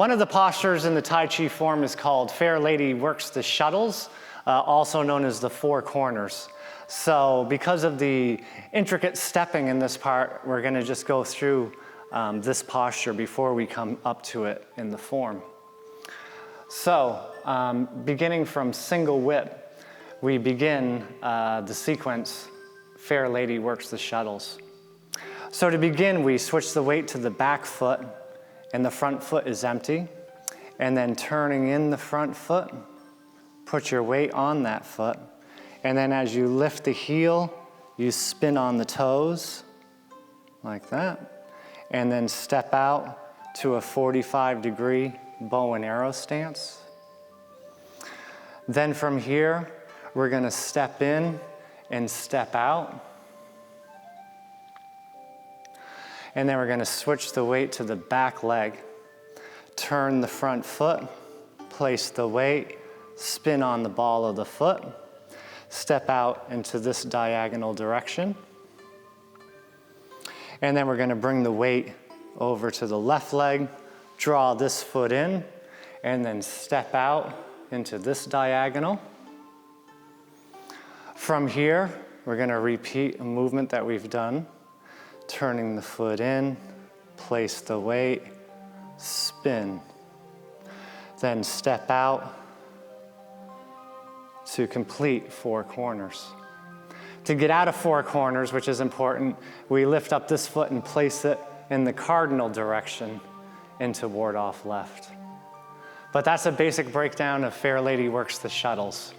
One of the postures in the Tai Chi form is called Fair Lady Works the Shuttles, also known as the four corners. So because of the intricate stepping in this part, we're going to just go through this posture before we come up to it in the form. So beginning from single whip, we begin the sequence Fair Lady Works the Shuttles. So to begin, we switch the weight to the back foot, and the front foot is empty. And then turning in the front foot, put your weight on that foot. And then as you lift the heel, you spin on the toes, like that. And then step out to a 45-degree bow and arrow stance. Then from here, we're gonna step in and step out. And then we're going to switch the weight to the back leg. Turn the front foot, place the weight, spin on the ball of the foot, step out into this diagonal direction. And then we're going to bring the weight over to the left leg, draw this foot in, and then step out into this diagonal. From here, we're going to repeat a movement that we've done. Turning the foot in, place the weight, spin. Then step out to complete four corners. To get out of four corners, which is important, we lift up this foot and place it in the cardinal direction into ward off left. But that's a basic breakdown of Fair Lady Works the Shuttles.